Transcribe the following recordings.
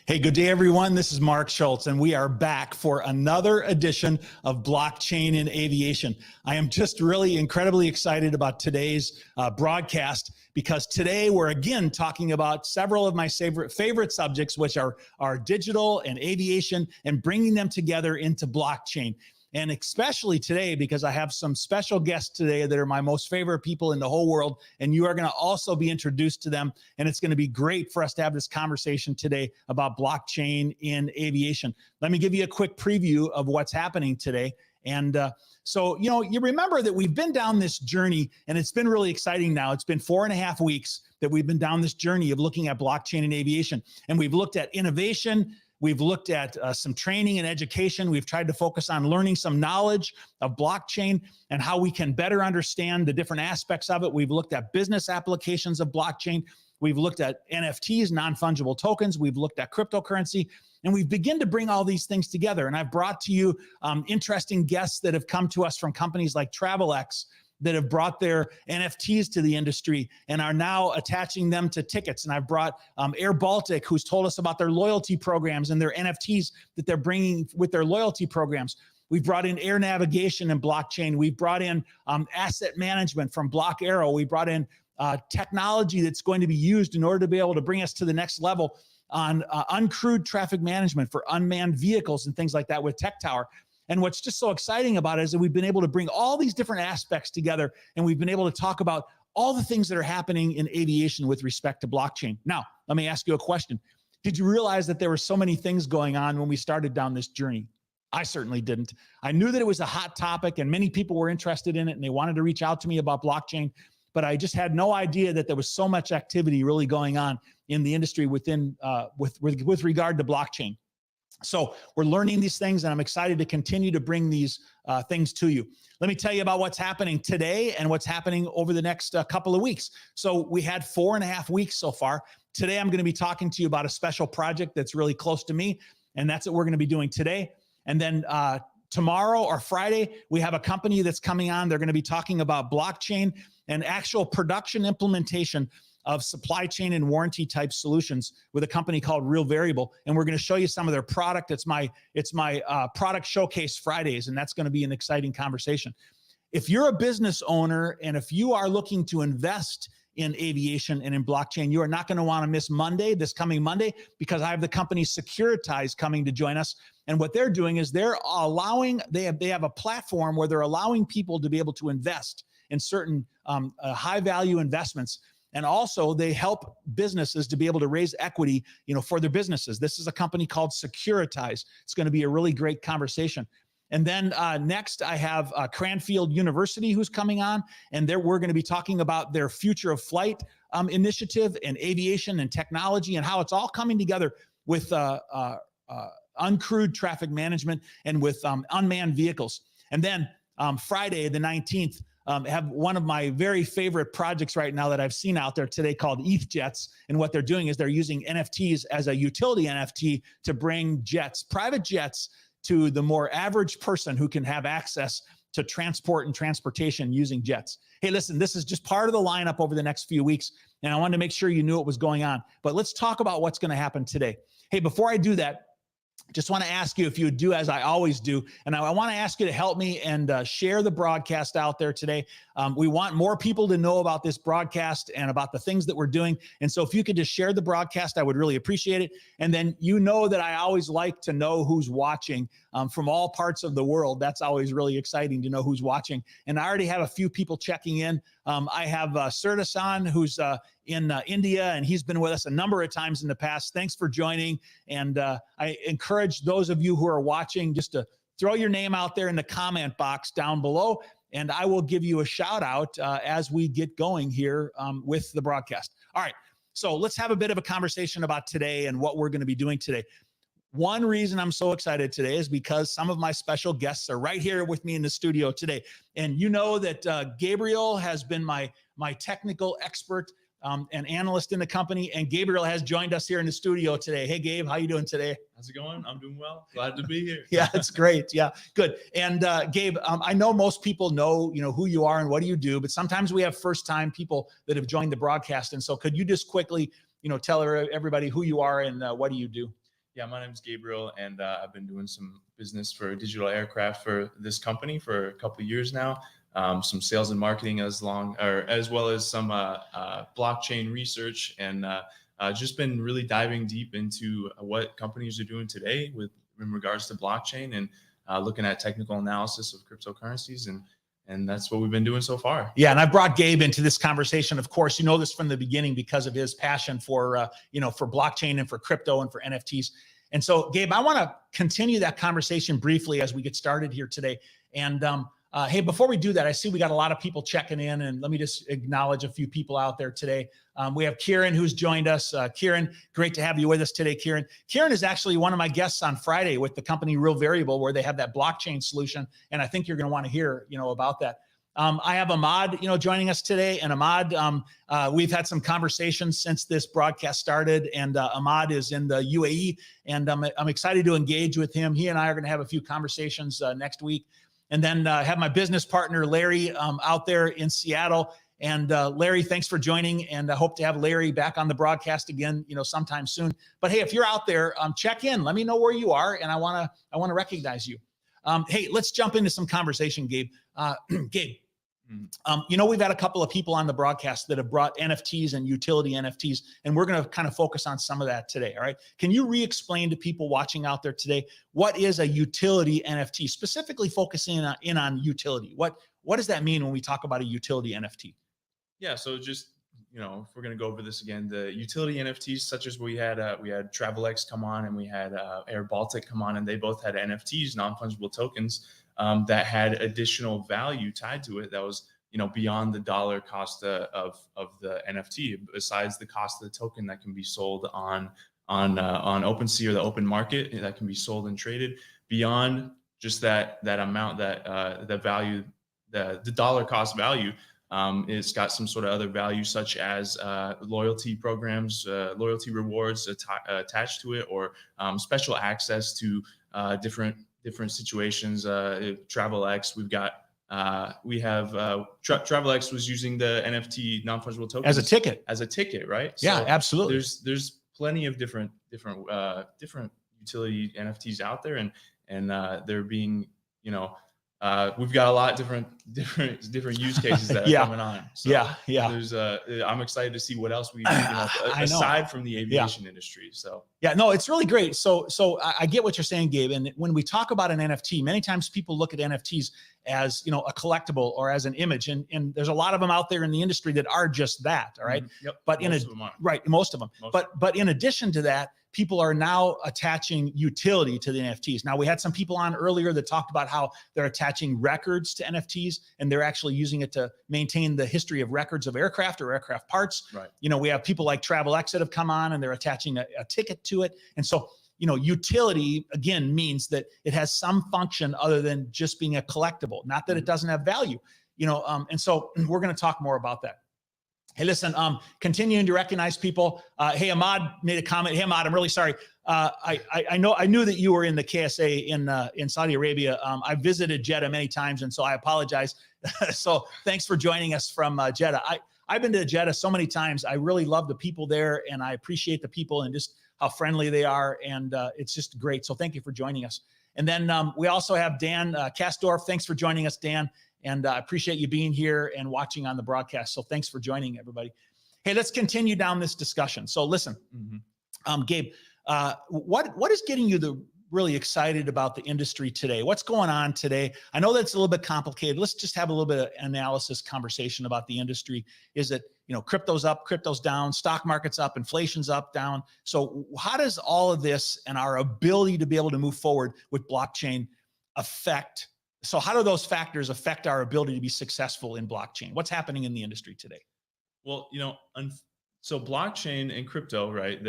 Hey, good day, everyone. This is Mark Schultz, and we are back for another edition of Blockchain in Aviation. I am just really incredibly excited about today's broadcast because today we're again talking about several of my favorite subjects, which are digital and aviation, and bringing them together into blockchain. And especially today, because I have some special guests today that are my most favorite people in the whole world, and you are going to also be introduced to them. And it's going to be great for us to have this conversation today about blockchain in aviation. Let me give you a quick preview of what's happening today. And so, you remember that we've been down this journey, and it's been really exciting now. It's been 4.5 weeks that we've been down this journey of looking at blockchain in aviation. And we've looked at innovation. We've looked at some training and education. We've tried to focus on learning some knowledge of blockchain and how we can better understand the different aspects of it. We've looked at business applications of blockchain. We've looked at NFTs, non-fungible tokens. We've looked at cryptocurrency, and we've begun to bring all these things together. And I've brought to you interesting guests that have come to us from companies like TravelX, that have brought their NFTs to the industry and are now attaching them to tickets. And I've brought Air Baltic, who's told us about their loyalty programs and their NFTs that they're bringing with their loyalty programs. We've brought in air navigation and blockchain. We've brought in asset management from Block Arrow. We brought in technology that's going to be used in order to be able to bring us to the next level on uncrewed traffic management for unmanned vehicles and things like that with Tech Tower. And what's just so exciting about it is that we've been able to bring all these different aspects together, and we've been able to talk about all the things that are happening in aviation with respect to blockchain. Now, let me ask you a question. Did you realize that there were so many things going on when we started down this journey? I certainly didn't. I knew that it was a hot topic and many people were interested in it and they wanted to reach out to me about blockchain, but I just had no idea that there was so much activity really going on in the industry with regard to blockchain. So we're learning these things, and I'm excited to continue to bring these things to you. Let me tell you about what's happening today and what's happening over the next couple of weeks. So we had 4.5 weeks so far. Today, I'm going to be talking to you about a special project that's really close to me, and that's what we're going to be doing today. And then tomorrow or Friday, we have a company that's coming on. They're going to be talking about blockchain and actual production implementation of supply chain and warranty type solutions with a company called Real Variable. And we're going to show you some of their product. It's my product showcase Fridays, and that's going to be an exciting conversation. If you're a business owner and if you are looking to invest in aviation and in blockchain, you are not going to want to miss Monday, this coming Monday, because I have the company Securitize coming to join us. And what they're doing is they have a platform where they're allowing people to be able to invest in certain high value investments. And also they help businesses to be able to raise equity, for their businesses. This is a company called Securitize. It's going to be a really great conversation. And then next I have Cranfield University who's coming on, and we're going to be talking about their Future of Flight initiative and aviation and technology and how it's all coming together with uncrewed traffic management and with unmanned vehicles. And then Friday the 19th, have one of my very favorite projects right now that I've seen out there today called ETH Jets. And what they're doing is they're using NFTs as a utility NFT to bring private jets, to the more average person who can have access to transport and transportation using jets. Hey, listen, this is just part of the lineup over the next few weeks, and I wanted to make sure you knew what was going on. But let's talk about what's going to happen today. Hey, before I do that, just want to ask you if you would do as I always do. And I want to ask you to help me and share the broadcast out there today. We want more people to know about this broadcast and about the things that we're doing. And so if you could just share the broadcast, I would really appreciate it. And then that I always like to know who's watching from all parts of the world. That's always really exciting to know who's watching. And I already have a few people checking in. I have Surdasan, who's in India, and he's been with us a number of times in the past. Thanks for joining. And I encourage those of you who are watching just to throw your name out there in the comment box down below, and I will give you a shout out as we get going here with the broadcast. All right, so let's have a bit of a conversation about today and what we're going to be doing today. One reason I'm so excited today is because some of my special guests are right here with me in the studio today. And you know that Gabriel has been my technical expert an analyst in the company, and Gabriel has joined us here in the studio today. Hey, Gabe, how you doing today? How's it going? I'm doing well. Glad to be here. Yeah, it's great. Yeah, good. And Gabe, I know most people know, who you are and what do you do, but sometimes we have first-time people that have joined the broadcast. And so could you just quickly, tell everybody who you are and what do you do? Yeah, my name is Gabriel, and I've been doing some business for DigitalAircraft for this company for a couple of years now. Some sales and marketing as well as some blockchain research, and just been really diving deep into what companies are doing today in regards to blockchain, and looking at technical analysis of cryptocurrencies, and that's what we've been doing so far. Yeah, and I brought Gabe into this conversation. Of course, you know this from the beginning because of his passion for for blockchain and for crypto and for NFTs. And so, Gabe, I want to continue that conversation briefly as we get started here today. And hey, before we do that, I see we got a lot of people checking in, and let me just acknowledge a few people out there today. We have Kieran, who's joined us. Kieran, great to have you with us today, Kieran. Kieran is actually one of my guests on Friday with the company Real Variable, where they have that blockchain solution, and I think you're going to want to hear, about that. I have Ahmad, joining us today, and Ahmad, we've had some conversations since this broadcast started, and Ahmad is in the UAE, and I'm excited to engage with him. He and I are going to have a few conversations next week. And then have my business partner, Larry, out there in Seattle. And Larry, thanks for joining. And I hope to have Larry back on the broadcast again, sometime soon. But hey, if you're out there, check in. Let me know where you are, and I want to recognize you. Hey, let's jump into some conversation, Gabe. Gabe, we've had a couple of people on the broadcast that have brought NFTs and utility NFTs, and we're going to kind of focus on some of that today. All right. Can you re-explain to people watching out there today, what is a utility NFT, specifically focusing in on utility? What does that mean when we talk about a utility NFT? Yeah. So just, if we're going to go over this again, the utility NFTs, such as we had TravelX come on, and we had Air Baltic come on, and they both had NFTs, non-fungible tokens, that had additional value tied to it that was beyond the dollar cost of the NFT, besides the cost of the token that can be sold on OpenSea or the open market, that can be sold and traded, beyond just that amount, that the value, the dollar cost value. It's got some sort of other value, such as loyalty programs, loyalty rewards attached to it, or special access to different situations. TravelX, TravelX was using the NFT non-fungible token as a ticket, right? Yeah, so absolutely. There's plenty of different utility NFTs out there, and they're being, we've got a lot of different use cases that are coming on. So there's I'm excited to see what else we aside from the aviation industry. So no, it's really great. So I get what you're saying, Gabe. And when we talk about an NFT, many times people look at NFTs as a collectible or as an image, and there's a lot of them out there in the industry that are just that. All right. Mm-hmm. Yep. But most of them. But in addition to that, people are now attaching utility to the NFTs. Now, we had some people on earlier that talked about how they're attaching records to NFTs, and they're actually using it to maintain the history of records of aircraft or aircraft parts. Right. We have people like TravelX that have come on, and they're attaching a ticket to it. And so, utility, again, means that it has some function other than just being a collectible, not that it doesn't have value, and so we're going to talk more about that. Hey, listen, continuing to recognize people. Hey, Ahmad made a comment. Hey, Ahmad, I'm really sorry. I knew that you were in the KSA in Saudi Arabia. I visited Jeddah many times, and so I apologize. So thanks for joining us from Jeddah. I've been to Jeddah so many times. I really love the people there, and I appreciate the people and just how friendly they are, and it's just great. So thank you for joining us. And then we also have Dan Kastorf. Thanks for joining us, Dan. And I appreciate you being here and watching on the broadcast. So thanks for joining, everybody. Hey, let's continue down this discussion. So listen, Gabe, what is getting you really excited about the industry today? What's going on today? I know that's a little bit complicated. Let's just have a little bit of analysis conversation about the industry. Is it, crypto's up, crypto's down, stock market's up, inflation's up, down. So how does all of this and our ability to be able to move forward with blockchain affect? So how do those factors affect our ability to be successful in blockchain? What's happening in the industry today? Well, so blockchain and crypto, right?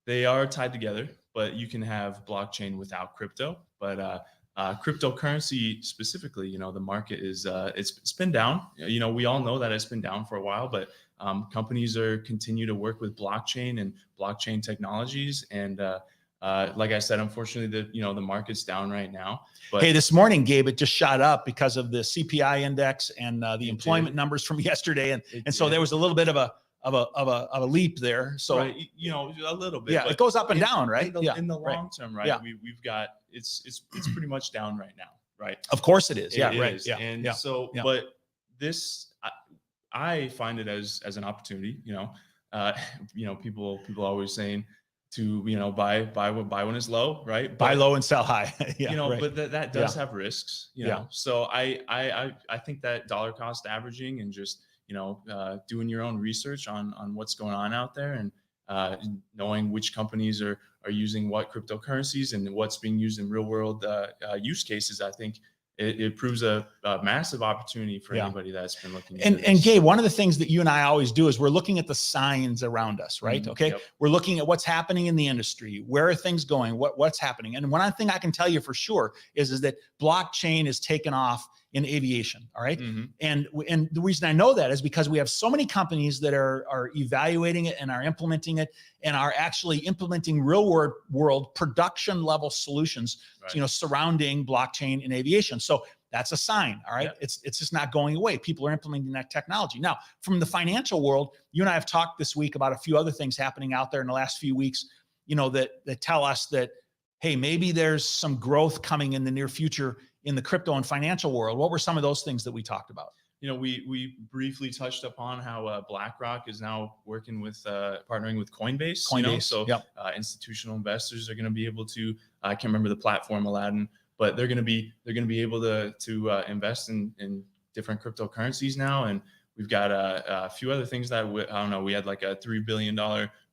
They are tied together, but you can have blockchain without crypto. But cryptocurrency specifically, the market is it's been down. We all know that it's been down for a while, but companies continue to work with blockchain and blockchain technologies, and like I said, unfortunately, the market's down right now. But hey, this morning, Gabe, it just shot up because of the CPI index and the employment numbers from yesterday, and so there was a little bit of of a leap there. So right, you know, a little bit. yeah, but it goes up and down, right? In the long term, right? Yeah. We've got it's pretty much down right now, right? Of course it is. Yeah, It right. is. Yeah. And yeah. so, yeah. but this, I find it as an opportunity. You know, people always saying to, you know, buy when it's low, right? Buy But, low and sell high. Yeah, you know, right. but that does have risks, you Yeah. know. So I think that dollar cost averaging and just, you know, doing your own research on what's going on out there, and knowing which companies are using what cryptocurrencies and what's being used in real world use cases, I think it proves a massive opportunity for anybody that's been looking into And this. Gabe, one of the things that you and I always do is we're looking at the signs around us, right? Mhm. Okay. Yep. We're looking at what's happening in the industry. Where are things going? What's happening? And one thing I can tell you for sure is that blockchain is taken off in aviation. All right. Mhm. And the reason I know that is because we have so many companies that are evaluating it and are implementing it and are actually implementing real world production level solutions, Right. you know, surrounding blockchain in aviation. So that's a sign. All right. Yeah. It's just not going away. People are implementing that technology. Now, from the financial world, you and I have talked this week about a few other things happening out there in the last few weeks, you know, that tell us that, hey, maybe there's some growth coming in the near future in the crypto and financial world. What were some of those things that we talked about? You know, we briefly touched upon how BlackRock is now working with partnering with Coinbase. You know? So yep. Institutional investors are going to be able to, I can't remember the platform, Aladdin, but they're going to be able to invest in different cryptocurrencies now. And we've got a few other things that I don't know. We had like a $3 billion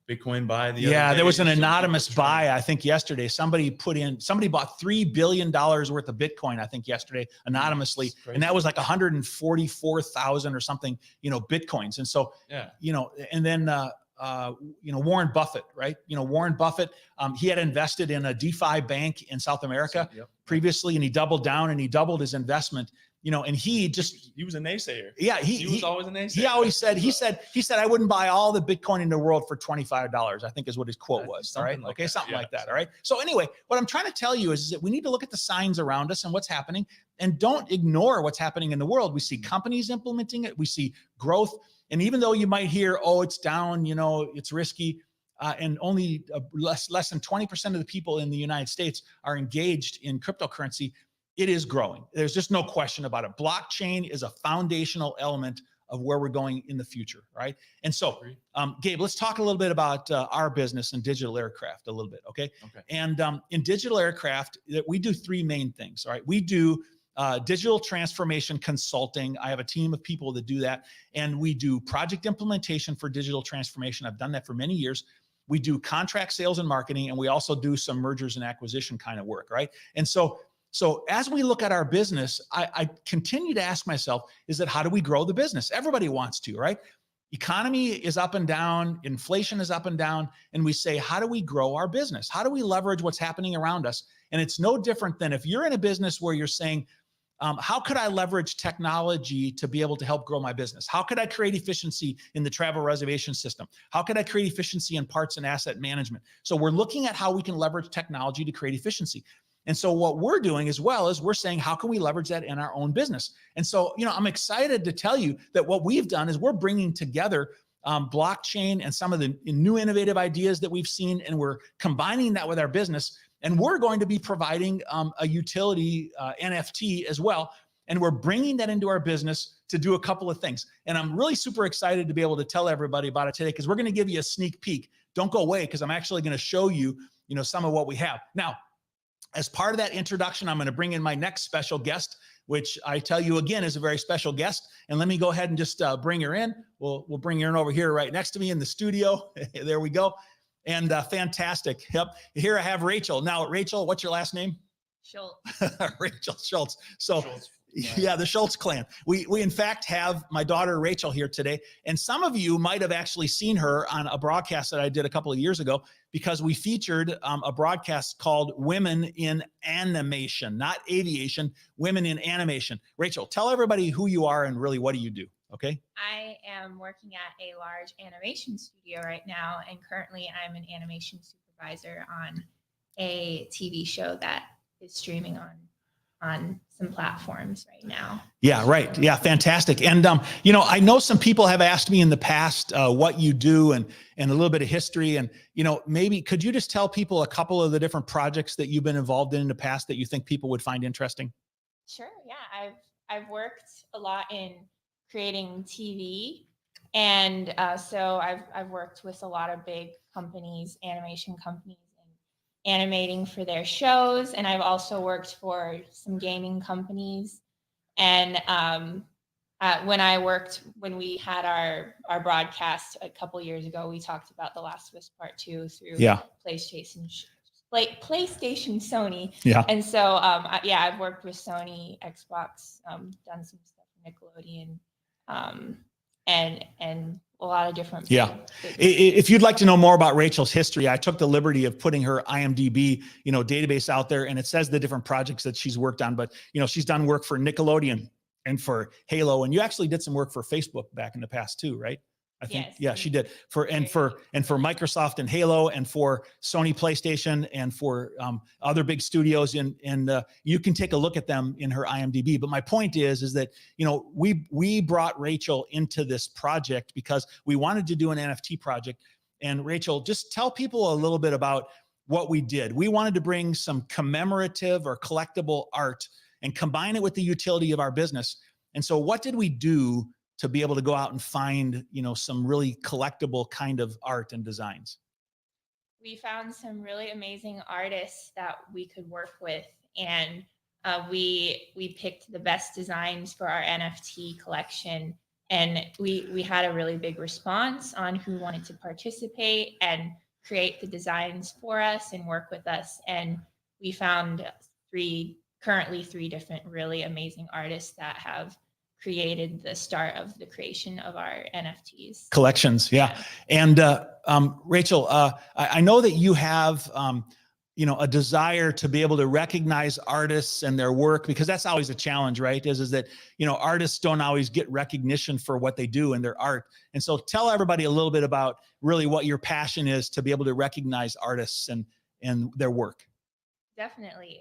Bitcoin buy the other day. There was an So anonymous people trying buy, I think yesterday. Somebody bought $3 billion worth of Bitcoin, I think yesterday, anonymously. That's crazy. And that was like 144,000 or something, you know, Bitcoins. And so, Yeah. you know, and then, you know, Warren Buffett, right? You know, Warren Buffett, he had invested in a DeFi bank in South America Yep. previously, and he doubled down and he doubled his investment. You know, and he was a naysayer. Yeah, he was always a naysayer. He always said, he said, I wouldn't buy all the Bitcoin in the world for $25, I think is what his quote was. All right. Like okay. that. Something Yeah. like that. All right. So anyway, what I'm trying to tell you is that we need to look at the signs around us and what's happening, and don't ignore what's happening in the world. We see companies implementing it. We see growth. And even though you might hear, oh, it's down, you know, it's risky, and only less than 20% of the people in the United States are engaged in cryptocurrency, it is growing. There's just no question about it. Blockchain is a foundational element of where we're going in the future, right? And so, Gabe, let's talk a little bit about our business and DigitalAircraft a little bit, okay? And in DigitalAircraft, we do three main things, all right? We do digital transformation consulting. I have a team of people that do that. And we do project implementation for digital transformation. I've done that for many years. We do contract sales and marketing, and we also do some mergers and acquisition kind of work, right? And so as we look at our business, I continue to ask myself, is that how do we grow the business? Everybody wants to, right? Economy is up and down, inflation is up and down, and we say, how do we grow our business? How do we leverage what's happening around us? And it's no different than if you're in a business where you're saying, how could I leverage technology to be able to help grow my business? How could I create efficiency in the travel reservation system? How could I create efficiency in parts and asset management? So we're looking at how we can leverage technology to create efficiency. And so what we're doing as well is we're saying, how can we leverage that in our own business? And so, you know, I'm excited to tell you that what we've done is we're bringing together blockchain and some of the new innovative ideas that we've seen, and we're combining that with our business. And we're going to be providing a utility NFT as well. And we're bringing that into our business to do a couple of things. And I'm really super excited to be able to tell everybody about it today, because we're going to give you a sneak peek. Don't go away, because I'm actually going to show you, you know, some of what we have. Now, as part of that introduction, I'm going to bring in my next special guest, which I tell you again is a very special guest. And let me go ahead and just bring her in. We'll bring her in over here right next to me in the studio. There we go. And fantastic. Yep. Here I have Rachel. Now, Rachel, what's your last name? Schultz. Rachel Schultz. So Schultz. yeah, the Schultz clan. We in fact have my daughter Rachel here today. And some of you might have actually seen her on a broadcast that I did a couple of years ago, because we featured a broadcast called Women in Animation, not Aviation, Women in Animation. Rachel, tell everybody who you are and really what do you do, okay? I am working at a large animation studio right now, and currently I'm an animation supervisor on a TV show that is streaming on on some platforms right now. Yeah, right. Yeah, fantastic. And I know some people have asked me in the past what you do and a little bit of history. And maybe could you just tell people a couple of the different projects that you've been involved in the past that you think people would find interesting? Sure. Yeah, I've worked a lot in creating TV, and so I've worked with a lot of big companies, animation companies, and animating for their shows. And I've also worked for some gaming companies. And when we had our broadcast a couple years ago, we talked about The Last of Us Part 2 through PlayStation, Sony. Yeah. And so, I've worked with Sony, Xbox, done some stuff with Nickelodeon, and a lot of different. If you'd like to know more about Rachel's history, I took the liberty of putting her IMDb, database out there, and it says the different projects that she's worked on. But she's done work for Nickelodeon and for Halo, and you actually did some work for Facebook back in the past too, right? I think, yeah, she did for Microsoft and Halo, and for Sony PlayStation, and for other big studios. And you can take a look at them in her IMDb. But my point is that, we brought Rachel into this project because we wanted to do an NFT project. And Rachel, just tell people a little bit about what we did. We wanted to bring some commemorative or collectible art and combine it with the utility of our business. And so what did we do to be able to go out and find, some really collectible kind of art and designs? We found some really amazing artists that we could work with, and we picked the best designs for our NFT collection. And we had a really big response on who wanted to participate and create the designs for us and work with us. And we found currently three different really amazing artists that have created the start of the creation of our NFTs collections. Yeah. And Rachel, I know that you have a desire to be able to recognize artists and their work, because that's always a challenge, right? Is that artists don't always get recognition for what they do in their art. And so tell everybody a little bit about really what your passion is to be able to recognize artists and their work. Definitely.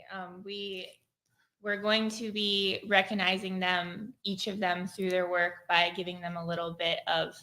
We're going to be recognizing them, each of them, through their work by giving them a little bit of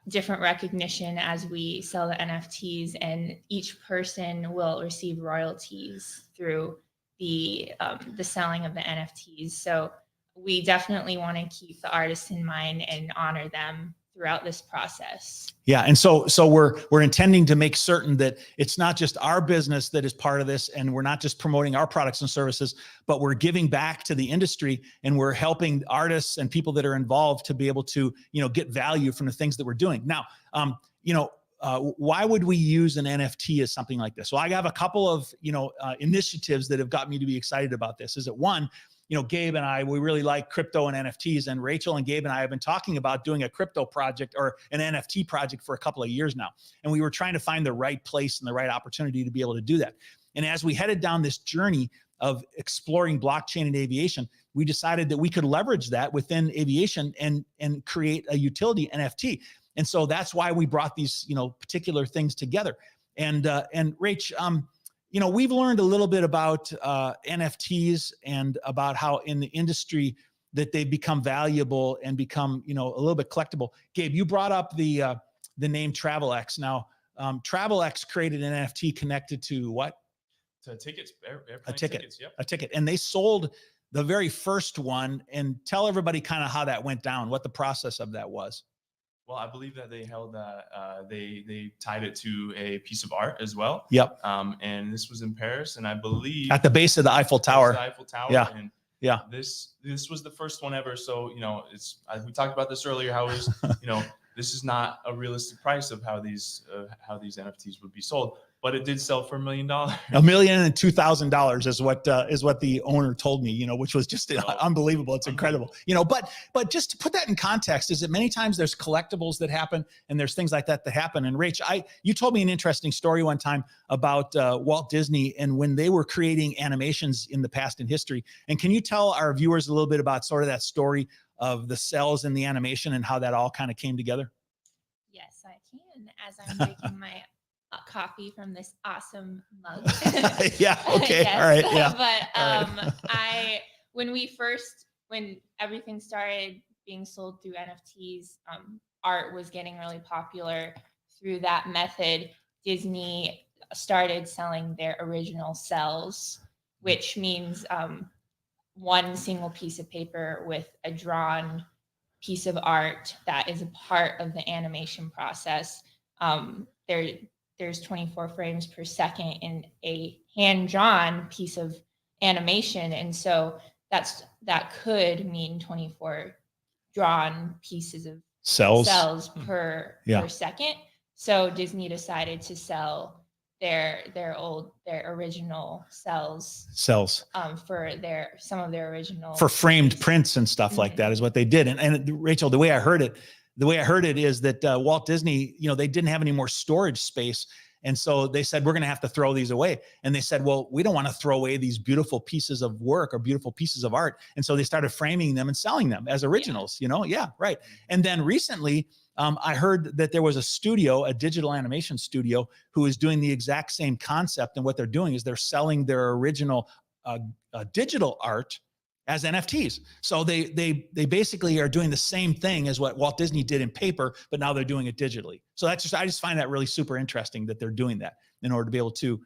different recognition as we sell the NFTs, and each person will receive royalties through the selling of the NFTs. So we definitely want to keep the artists in mind and honor them throughout this process. Yeah. And so we're intending to make certain that it's not just our business that is part of this, and we're not just promoting our products and services, but we're giving back to the industry, and we're helping artists and people that are involved to be able to, get value from the things that we're doing. Now, why would we use an NFT as something like this? Well, I have a couple of, initiatives that have got me to be excited about this. Is that one, Gabe and I, we really like crypto and NFTs, and Rachel and Gabe and I have been talking about doing a crypto project or an NFT project for a couple of years now. And we were trying to find the right place and the right opportunity to be able to do that. And as we headed down this journey of exploring blockchain in aviation, we decided that we could leverage that within aviation and create a utility NFT. And so that's why we brought these, particular things together. And Rach, we've learned a little bit about NFTs and about how in the industry that they've become valuable and become, a little bit collectible. Gabe, you brought up the name TravelX. Now, TravelX created an NFT connected to what? To tickets, a ticket. Tickets, yep. A ticket. And they sold the very first one. And tell everybody kind of how that went down, what the process of that was. Well, I believe that they held they tied it to a piece of art as well. Yep. And this was in Paris, and I believe at the base of the Eiffel Tower. The Eiffel Tower. Yeah. And yeah. This was the first one ever. So we talked about this earlier. How is this is not a realistic price of how these NFTs would be sold. But it did sell for $1 million. $1,002,000 is what the owner told me, which was just unbelievable. It's incredible, but just to put that in context, is that many times there's collectibles that happen and there's things like that happen. And Rach, you told me an interesting story one time about Walt Disney and when they were creating animations in the past in history. And can you tell our viewers a little bit about sort of that story of the cells in the animation and how that all kind of came together? Yes, I can, as I'm making my coffee from this awesome mug. Yeah. Okay. Yes. All right. Yeah. But when everything started being sold through NFTs, art was getting really popular through that method. Disney started selling their original cells, which means one single piece of paper with a drawn piece of art that is a part of the animation process. There's 24 frames per second in a hand-drawn piece of animation, and so that could mean 24 drawn pieces of cells per second. So Disney decided to sell their original cells for some of their original for framed prints and stuff like that is what they did. And Rachel, the way I heard it is that Walt Disney, they didn't have any more storage space. And so they said, we're going to have to throw these away. And they said, well, we don't want to throw away these beautiful pieces of work or beautiful pieces of art. And so they started framing them and selling them as originals, Yeah, right. And then recently, I heard that there was a studio, a digital animation studio, who is doing the exact same concept. And what they're doing is they're selling their original digital art as NFTs. So they basically are doing the same thing as what Walt Disney did in paper, but now they're doing it digitally. So I just find that really super interesting that they're doing that in order to be able to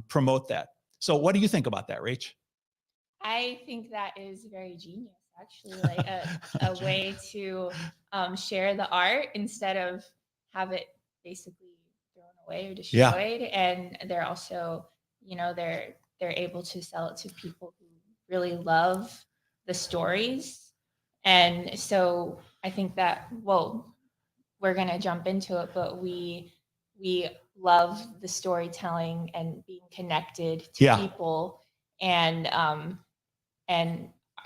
promote that. So what do you think about that, Rach? I think that is very genius, actually, like a way to share the art instead of have it basically thrown away or destroyed. Yeah. And they're also, they're able to sell it to people who really love the stories. And so I think that, we're going to jump into it, but we love the storytelling and being connected to people. And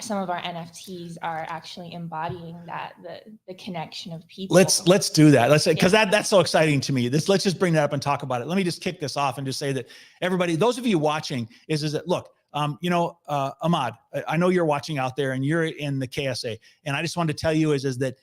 some of our NFTs are actually embodying that, the connection of people. Let's do that. Let's say, because that's so exciting to me. Let's just bring that up and talk about it. Let me just kick this off and just say that everybody, those of you watching, is that look, Ahmad, I know you're watching out there and you're in the KSA, and I just wanted to tell you is that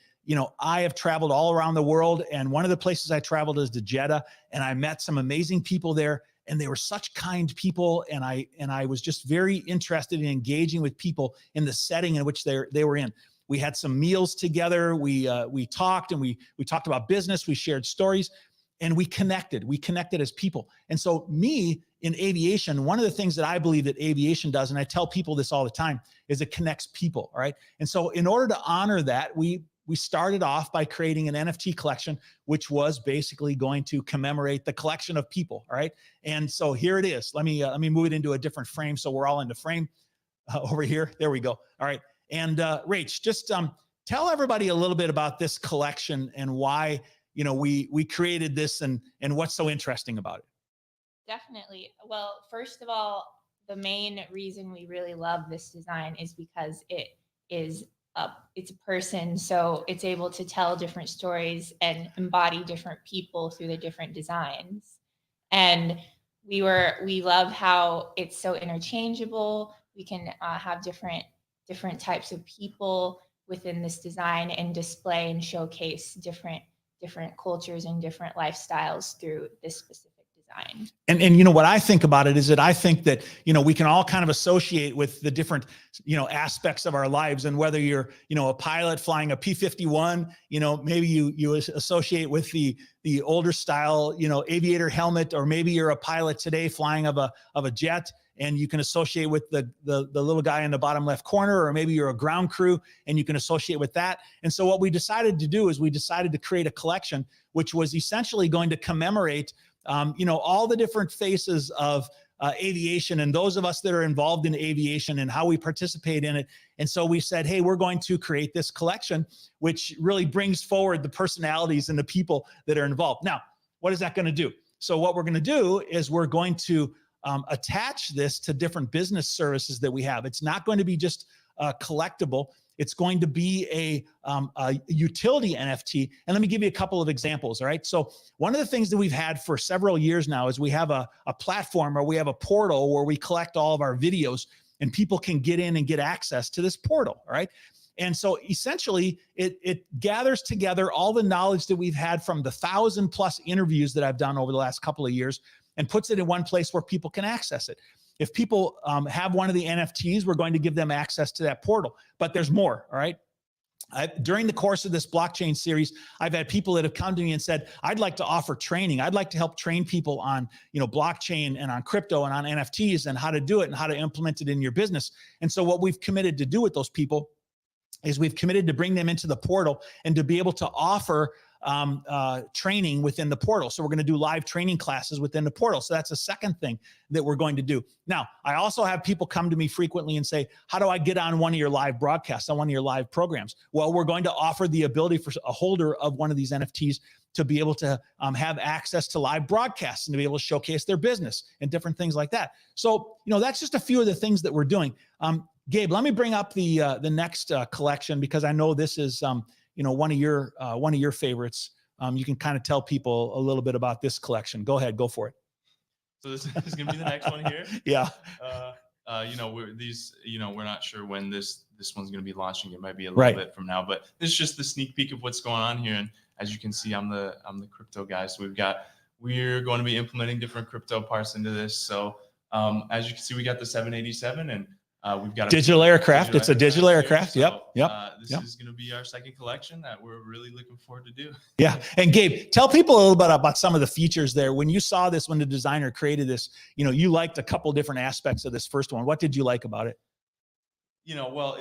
I have traveled all around the world, and one of the places I traveled is to Jeddah, and I met some amazing people there. And they were such kind people, and I was just very interested in engaging with people in the setting in which they were in. We had some meals together. We talked, and we talked about business. We shared stories, and we connected. We connected as people. And so, me in aviation, one of the things that I believe that aviation does, and I tell people this all the time, is it connects people. All right. And so, in order to honor that, we started off by creating an NFT collection, which was basically going to commemorate the collection of people. All right. And so here it is. Let me move it into a different frame. So we're all in the frame over here. There we go. All right. And Rach, just tell everybody a little bit about this collection and why, we created this and what's so interesting about it. Definitely. Well, first of all, the main reason we really love this design is because it's a person, so it's able to tell different stories and embody different people through the different designs. And we love how it's so interchangeable. We can have different types of people within this design and display and showcase different cultures and different lifestyles through this specific design. And what I think about it is that I think that, we can all kind of associate with the different, aspects of our lives. And whether you're, a pilot flying a P-51, maybe you associate with the older style, aviator helmet, or maybe you're a pilot today flying of a jet, and you can associate with the little guy in the bottom left corner, or maybe you're a ground crew and you can associate with that. And so what we decided to do is we decided to create a collection, which was essentially going to commemorate all the different faces of aviation and those of us that are involved in aviation and how we participate in it. And so we said, hey, we're going to create this collection, which really brings forward the personalities and the people that are involved. Now, what is that going to do? So what we're going to do is we're going to attach this to different business services that we have. It's not going to be just collectible. It's going to be a utility NFT. And let me give you a couple of examples. All right. So one of the things that we've had for several years now is we have a platform, or we have a portal where we collect all of our videos, and people can get in and get access to this portal. All right. And so essentially it gathers together all the knowledge that we've had from the 1,000+ interviews that I've done over the last couple of years and puts it in one place where people can access it. If people have one of the NFTs, we're going to give them access to that portal, but there's more. All right. During the course of this blockchain series, I've had people that have come to me and said, I'd like to offer training. I'd like to help train people on, blockchain and on crypto and on NFTs and how to do it and how to implement it in your business. And so what we've committed to do with those people is we've committed to bring them into the portal and to be able to offer training within the portal. So we're going to do live training classes within the portal. So that's a second thing that we're going to do. Now, I also have people come to me frequently and say, how do I get on one of your live broadcasts, on one of your live programs? Well, we're going to offer the ability for a holder of one of these NFTs to be able to have access to live broadcasts and to be able to showcase their business and different things like that. So, that's just a few of the things that we're doing. Gabe, let me bring up the next collection, because I know this is one of your favorites. You can kind of tell people a little bit about this collection. Go ahead, go for it. So this is going to be the next one here. Yeah. We're not sure when this one's going to be launching. It might be a little bit from now, but this is just the sneak peek of what's going on here. And as you can see, I'm the crypto guy. So we're going to be implementing different crypto parts into this. So as you can see, we got the 787 and we've got digital aircraft. It's a digital aircraft. So, Yep. This is going to be our second collection that we're really looking forward to do. Yeah. And Gabe, tell people a little bit about some of the features there. When you saw this, when the designer created this, you liked a couple different aspects of this first one. What did you like about it? Well,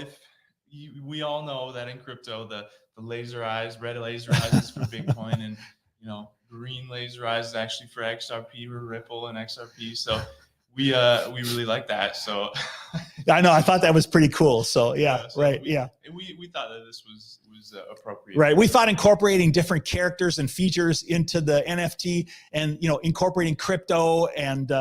we all know that in crypto, the laser eyes, red laser eyes is for Bitcoin, and green laser eyes is actually for XRP or Ripple and XRP. So we really like that. So I know, I thought that was pretty cool. So yeah, right. We thought that this was appropriate. Right. We thought incorporating different characters and features into the NFT and, incorporating crypto and,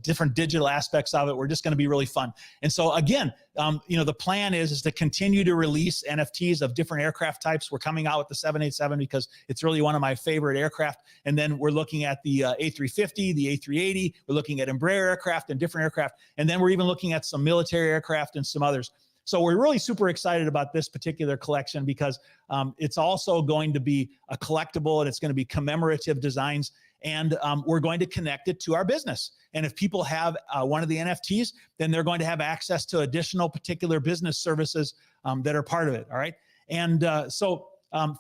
different digital aspects of it were just going to be really fun. And so again, the plan is to continue to release NFTs of different aircraft types. We're coming out with the 787 because it's really one of my favorite aircraft. And then we're looking at the A350, the A380. We're looking at Embraer aircraft and different aircraft. And then we're even looking at some military aircraft and some others. So we're really super excited about this particular collection because it's also going to be a collectible and it's going to be commemorative designs. And we're going to connect it to our business. And if people have one of the NFTs, then they're going to have access to additional particular business services that are part of it. All right. And so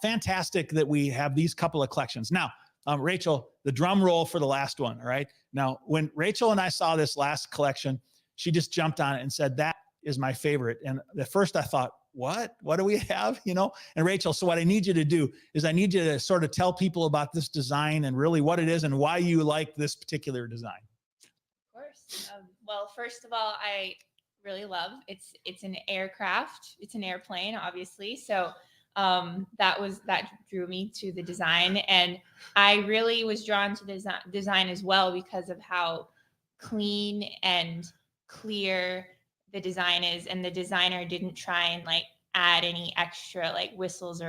fantastic that we have these couple of collections. Now, Rachel, the drum roll for the last one. All right. Now, when Rachel and I saw this last collection, she just jumped on it and said, that is my favorite. And at first I thought, what do we have? And Rachel, so what I need you to do is I need you to sort of tell people about this design and really what it is and why you like this particular design. Of course. Well, first of all, I really love it's an aircraft. It's an airplane, obviously. So that drew me to the design. And I really was drawn to the design as well because of how clean and clear the design is, and the designer didn't try and add any extra whistles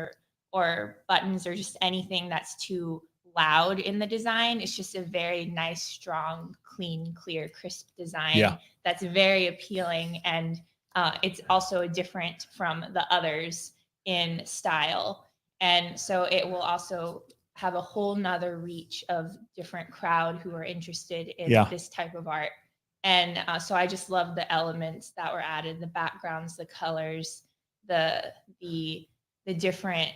or buttons or just anything that's too loud in the design. It's just a very nice, strong, clean, clear, crisp design that's very appealing, and it's also different from the others in style, and so it will also have a whole nother reach of different crowd who are interested in this type of art. And so I just love the elements that were added, the backgrounds, the colors, the different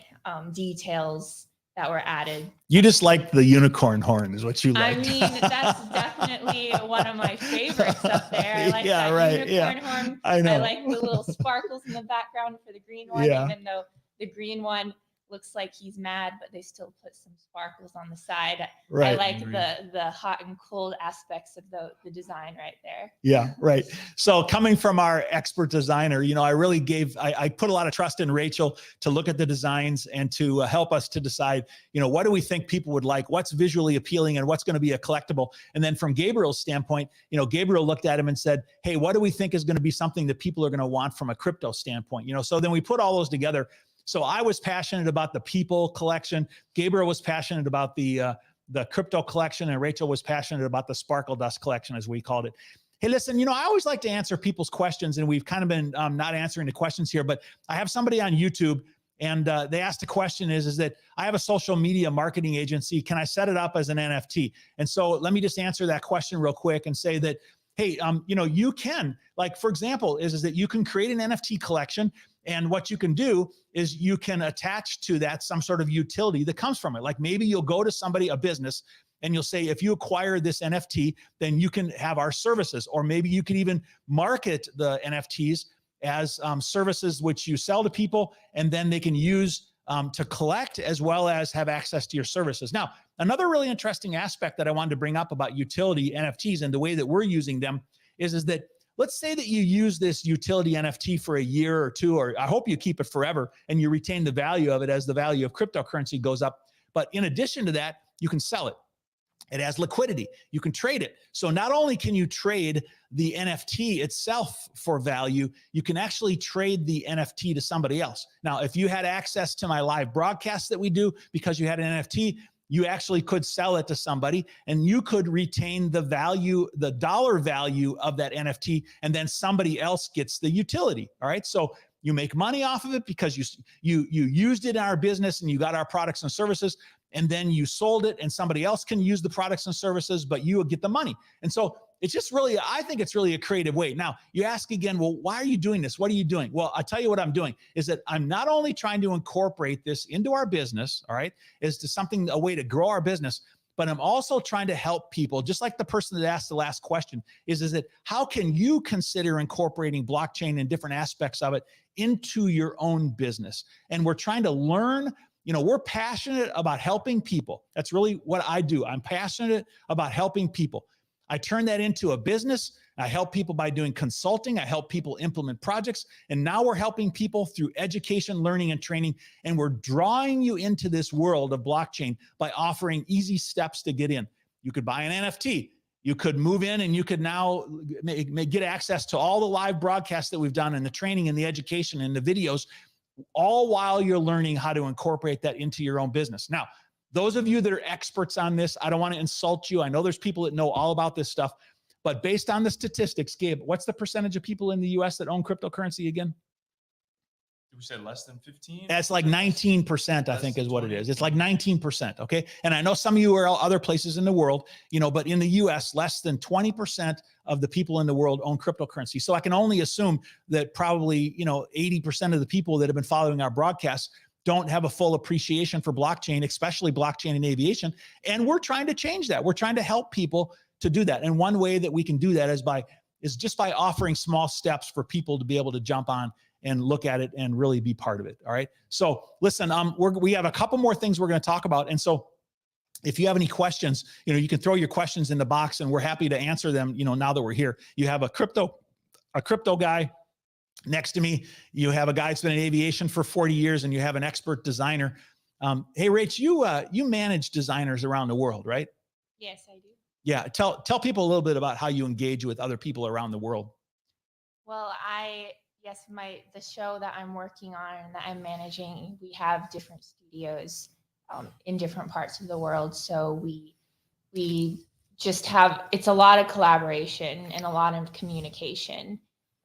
details that were added. You just like the unicorn horn is what you like. I mean, that's definitely one of my favorites up there. I like that unicorn horn. I know. I like the little sparkles in the background for the green one, even though the green one looks like he's mad, but they still put some sparkles on the side. I like the hot and cold aspects of the design right there. Yeah, right. So coming from our expert designer, I really I put a lot of trust in Rachel to look at the designs and to help us to decide, what do we think people would like, what's visually appealing and what's going to be a collectible. And then from Gabriel's standpoint, Gabriel looked at him and said, hey, what do we think is going to be something that people are going to want from a crypto standpoint? So then we put all those together. So I was passionate about the people collection. Gabriel was passionate about the crypto collection, and Rachel was passionate about the sparkle dust collection, as we called it. Hey, listen, I always like to answer people's questions, and we've kind of been not answering the questions here, but I have somebody on YouTube, and they asked the question is that I have a social media marketing agency. Can I set it up as an NFT? And so let me just answer that question real quick and say that, hey, you can, like, for example, is that you can create an NFT collection. And what you can do is you can attach to that some sort of utility that comes from it. Like maybe you'll go to somebody, a business, and you'll say, if you acquire this NFT, then you can have our services. Or maybe you can even market the NFTs as services which you sell to people, and then they can use to collect as well as have access to your services. Now, another really interesting aspect that I wanted to bring up about utility NFTs and the way that we're using them is that let's say that you use this utility NFT for a year or two, or I hope you keep it forever and you retain the value of it as the value of cryptocurrency goes up. But in addition to that, you can sell it. It has liquidity. You can trade it. So not only can you trade the NFT itself for value, you can actually trade the NFT to somebody else. Now, if you had access to my live broadcast that we do because you had an NFT, you actually could sell it to somebody and you could retain the value, the dollar value of that NFT, and then somebody else gets the utility. All right. So you make money off of it because you used it in our business and you got our products and services, and then you sold it and somebody else can use the products and services, but you will get the money. And so it's just really, I think it's really a creative way. Now you ask again, well, why are you doing this? What are you doing? Well, I'll tell you what I'm doing is that I'm not only trying to incorporate this into our business, all right, is to something, a way to grow our business, but I'm also trying to help people, just like the person that asked the last question, is that how can you consider incorporating blockchain and different aspects of it into your own business? And we're trying to learn. We're passionate about helping people. That's really what I do. I'm passionate about helping people. I turn that into a business. I help people by doing consulting. I help people implement projects. And now we're helping people through education, learning, and training. And we're drawing you into this world of blockchain by offering easy steps to get in. You could buy an NFT. You could move in and you could now get access to all the live broadcasts that we've done and the training and the education and the videos, all while you're learning how to incorporate that into your own business. Now, those of you that are experts on this, I don't want to insult you. I know there's people that know all about this stuff, but based on the statistics, Gabe, what's the percentage of people in the US that own cryptocurrency again? We said less than 15? That's like 19%, I think is what it is. It's like 19%, okay? And I know some of you are other places in the world, but in the US, less than 20% of the people in the world own cryptocurrency. So I can only assume that probably, 80% of the people that have been following our broadcasts don't have a full appreciation for blockchain, especially blockchain in aviation. And we're trying to change that. We're trying to help people to do that. And one way that we can do that is just by offering small steps for people to be able to jump on and look at it and really be part of it. All right. So listen, we have a couple more things we're going to talk about. And so if you have any questions, you can throw your questions in the box and we're happy to answer them. Now that we're here, you have a crypto guy next to me. You have a guy that's been in aviation for 40 years and you have an expert designer. Hey, Rach, you manage designers around the world, right? Yes, I do. Yeah. Tell people a little bit about how you engage with other people around the world. Well, the show that I'm working on and that I'm managing, we have different studios in different parts of the world. So we just have, it's a lot of collaboration and a lot of communication.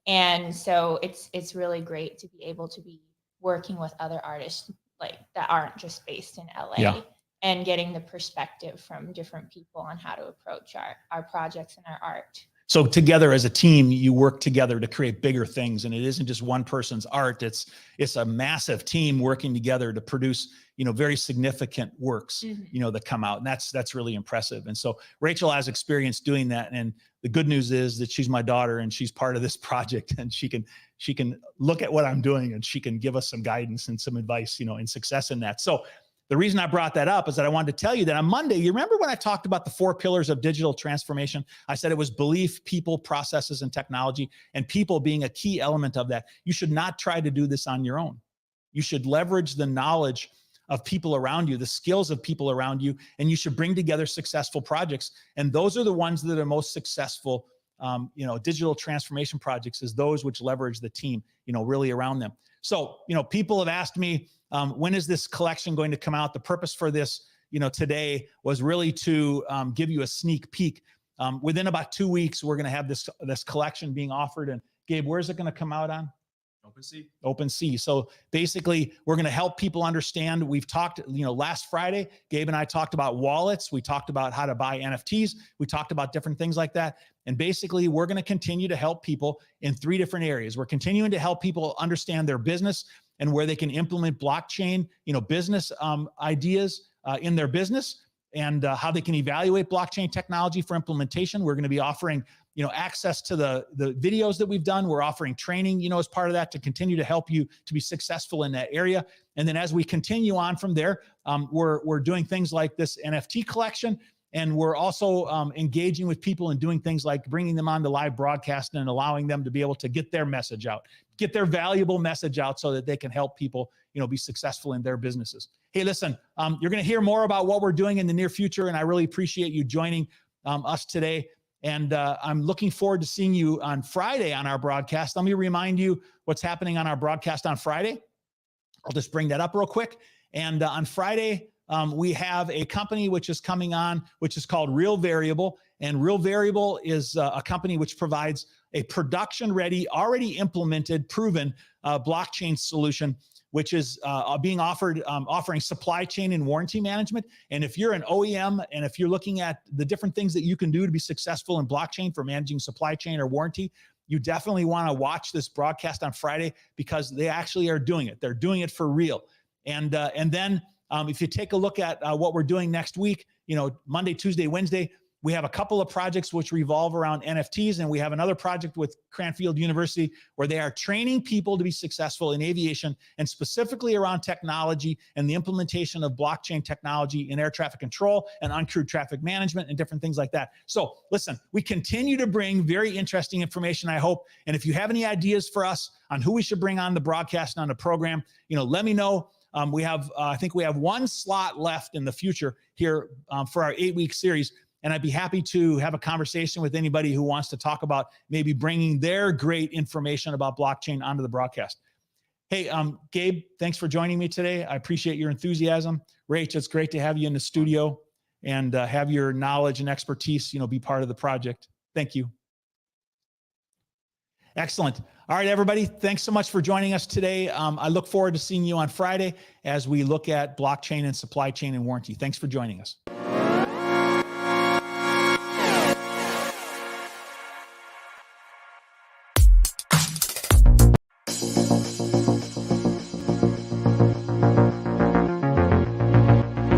And so it's really great to be able to be working with other artists like that aren't just based in LA and getting the perspective from different people on how to approach our projects and our art. So together as a team, you work together to create bigger things, and it isn't just one person's art. It's a massive team working together to produce, very significant works, that come out, and that's really impressive. And so Rachel has experience doing that, and the good news is that she's my daughter and she's part of this project, and she can look at what I'm doing and she can give us some guidance and some advice, and success in that. So the reason I brought that up is that I wanted to tell you that on Monday, you remember when I talked about the 4 pillars of digital transformation? I said it was belief, people, processes, and technology, and people being a key element of that. You should not try to do this on your own. You should leverage the knowledge of people around you, the skills of people around you, and you should bring together successful projects. And those are the ones that are most successful, digital transformation projects, is those which leverage the team, really around them. So, people have asked me, when is this collection going to come out? The purpose for this, today was really to give you a sneak peek. Within about 2 weeks, we're going to have this collection being offered. And Gabe, where's it going to come out on? OpenSea. OpenSea. So basically, we're going to help people understand. We've talked, last Friday, Gabe and I talked about wallets. We talked about how to buy NFTs. We talked about different things like that. And basically, we're going to continue to help people in 3 different areas. We're continuing to help people understand their business and where they can implement blockchain, business ideas in their business, and how they can evaluate blockchain technology for implementation. We're going to be offering access to the videos that we've done. We're offering training, as part of that, to continue to help you to be successful in that area. And then as we continue on from there, we're doing things like this NFT collection. And we're also engaging with people and doing things like bringing them on the live broadcast and allowing them to be able to get their message out, get their valuable message out so that they can help people, be successful in their businesses. Hey, listen, you're going to hear more about what we're doing in the near future. And I really appreciate you joining us today. And I'm looking forward to seeing you on Friday on our broadcast. Let me remind you what's happening on our broadcast on Friday. I'll just bring that up real quick. And on Friday, we have a company which is coming on, which is called Real Variable. And Real Variable is a company which provides a production-ready, already implemented, proven blockchain solution, which is being offered, offering supply chain and warranty management. And if you're an OEM, and if you're looking at the different things that you can do to be successful in blockchain for managing supply chain or warranty, you definitely want to watch this broadcast on Friday, because they actually are doing it. They're doing it for real. And then if you take a look at what we're doing next week, Monday, Tuesday, Wednesday, we have a couple of projects which revolve around NFTs, and we have another project with Cranfield University where they are training people to be successful in aviation, and specifically around technology and the implementation of blockchain technology in air traffic control and uncrewed traffic management and different things like that. So listen, we continue to bring very interesting information, I hope. And if you have any ideas for us on who we should bring on the broadcast and on the program, let me know. We have, I think we have 1 slot left in the future here for our 8-week series. And I'd be happy to have a conversation with anybody who wants to talk about maybe bringing their great information about blockchain onto the broadcast. Hey, Gabe, thanks for joining me today. I appreciate your enthusiasm. Rach, it's great to have you in the studio and have your knowledge and expertise, be part of the project. Thank you. Excellent. All right, everybody. Thanks so much for joining us today. I look forward to seeing you on Friday as we look at blockchain and supply chain and warranty. Thanks for joining us.